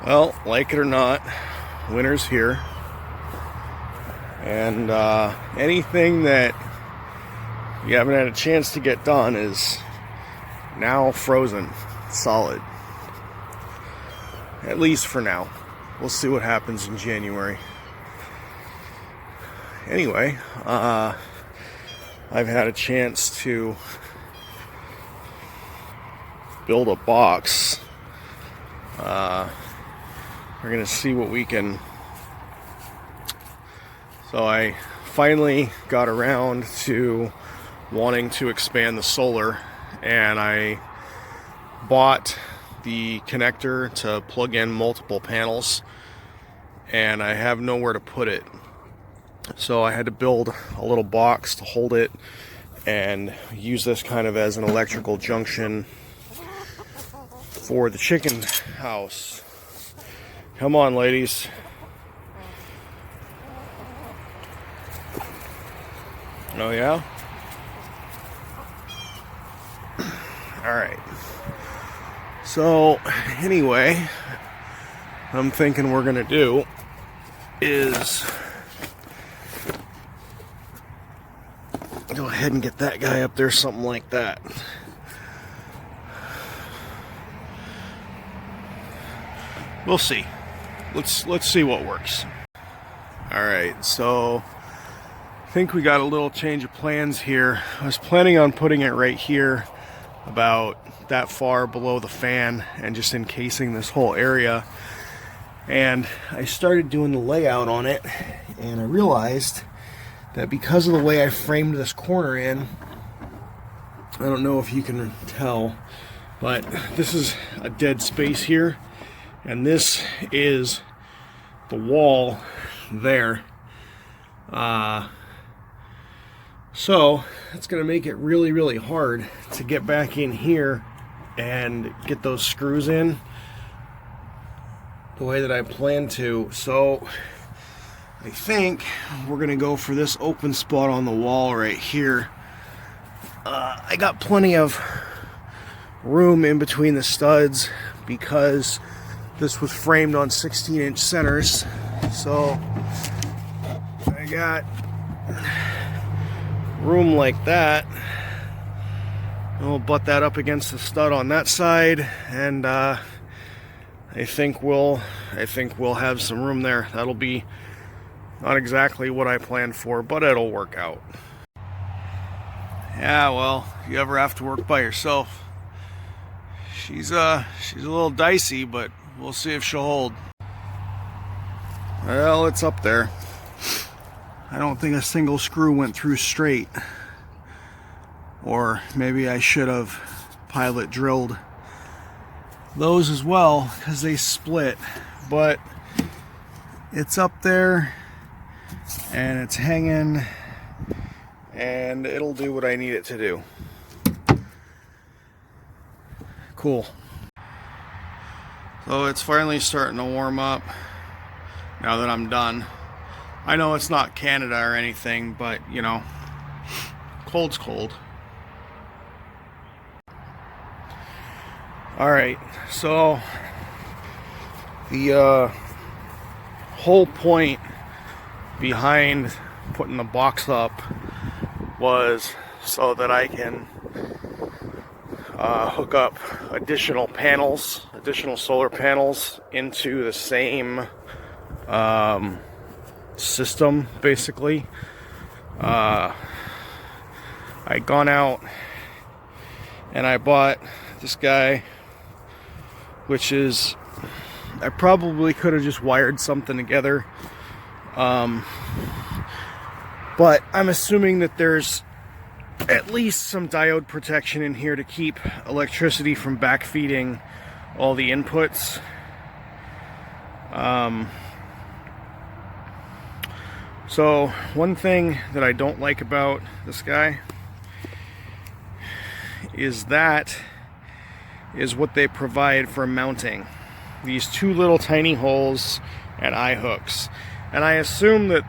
Well, like it or not, winter's here. And anything that you haven't had a chance to get done is now frozen solid. At least for now. We'll see what happens in January. Anyway, I've had a chance to build a box. We're gonna see what we can. So I finally got around to wanting to expand the solar, and I bought the connector to plug in multiple panels, and I have nowhere to put it. So I had to build a little box to hold it and use this kind of as an electrical junction for the chicken house. Come on, ladies. Oh, yeah? All right. So, anyway, I'm thinking we're going to do is go ahead and get that guy up there, something like that. We'll see. Let's see what works. All right, so I think we got a little change of plans here. I was planning on putting it right here, about that far below the fan, and just encasing this whole area. And I started doing the layout on it, and I realized that because of the way I framed this corner in, I don't know if you can tell, but this is a dead space here, and this is the wall there. So it's going to make it really, really hard to get back in here and get those screws in the way that I plan to. So I think we're going to go for this open spot on the wall right here. I got plenty of room in between the studs because this was framed on 16-inch centers. So I got room like that. We'll butt that up against the stud on that side, and I think we'll have some room there. That'll be not exactly what I planned for, but it'll work out. Yeah, well, if you ever have to work by yourself, she's a little dicey, but we'll see if she'll hold. Well, it's up there. I don't think a single screw went through straight. Or maybe I should have pilot drilled those as well, because they split. But it's up there, and it's hanging, and it'll do what I need it to do. Cool. So it's finally starting to warm up now that I'm done. I know it's not Canada or anything, but you know, cold's cold. Alright, so the whole point behind putting the box up was so that I can hook up additional solar panels into the same system, basically. I'd gone out and I bought this guy, which is, I probably could have just wired something together, but I'm assuming that there's at least some diode protection in here to keep electricity from backfeeding all the inputs. So one thing that I don't like about this guy is what they provide for mounting. These two little tiny holes and eye hooks. And I assume that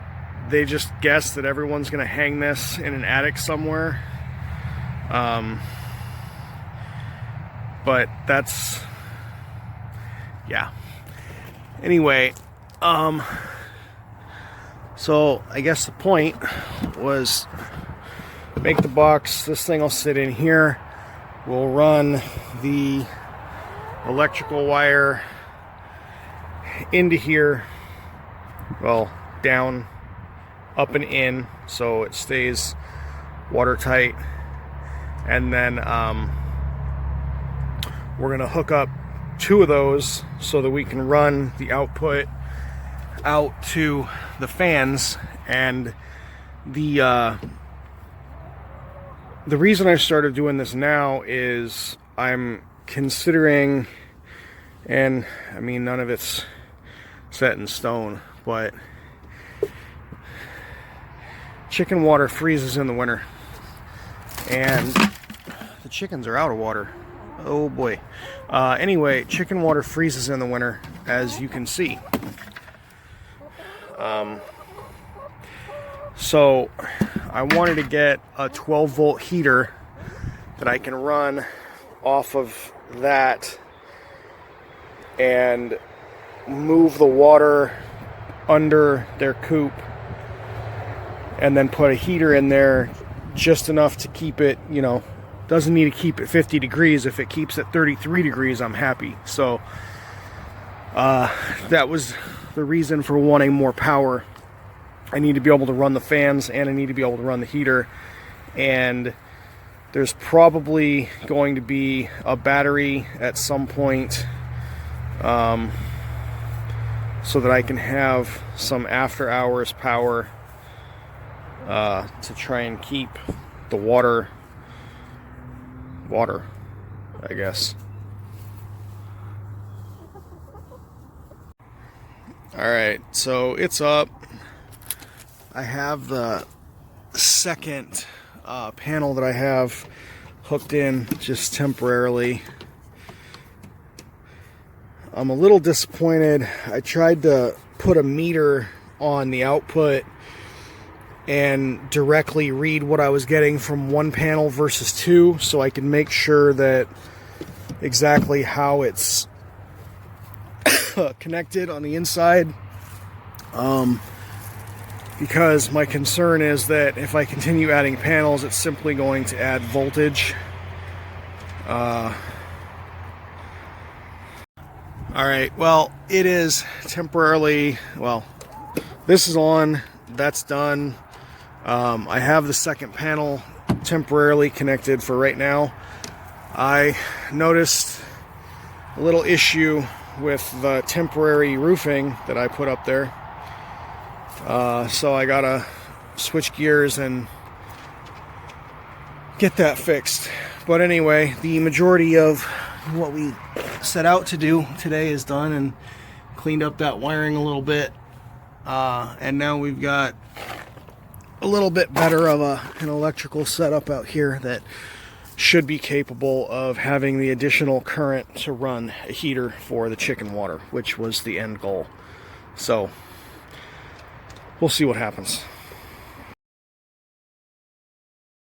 they just guess that everyone's going to hang this in an attic somewhere. But that's, yeah. Anyway, so I guess the point was make the box. This thing will sit in here. We'll run the electrical wire into here, well, down, up and in, so it stays watertight. And then we're gonna hook up 2 of those so that we can run the output out to the fans. And the reason I started doing this now is I'm considering, and I mean none of it's set in stone, but chicken water freezes in the winter, and the chickens are out of water. Oh boy. Anyway, chicken water freezes in the winter, as you can see. So I wanted to get a 12-volt heater that I can run off of that and move the water under their coop, and then put a heater in there just enough to keep it, you know, doesn't need to keep it 50 degrees. If it keeps at 33 degrees, I'm happy. So that was the reason for wanting more power. I need to be able to run the fans, and I need to be able to run the heater. And there's probably going to be a battery at some point, so that I can have some after hours power to try and keep the water, I guess. Alright, so it's up. I have the second panel that I have hooked in just temporarily. I'm a little disappointed. I tried to put a meter on the output and directly read what I was getting from one panel versus 2, so I can make sure that exactly how it's connected on the inside. Because my concern is that if I continue adding panels, it's simply going to add voltage. Alright, well, it is temporarily, well, this is on, that's done. I have the second panel temporarily connected for right now. I noticed a little issue with the temporary roofing that I put up there. So I gotta switch gears and get that fixed. But anyway, the majority of what we set out to do today is done, and cleaned up that wiring a little bit. And now we've got a little bit better of an electrical setup out here that should be capable of having the additional current to run a heater for the chicken water, which was the end goal. So we'll see what happens.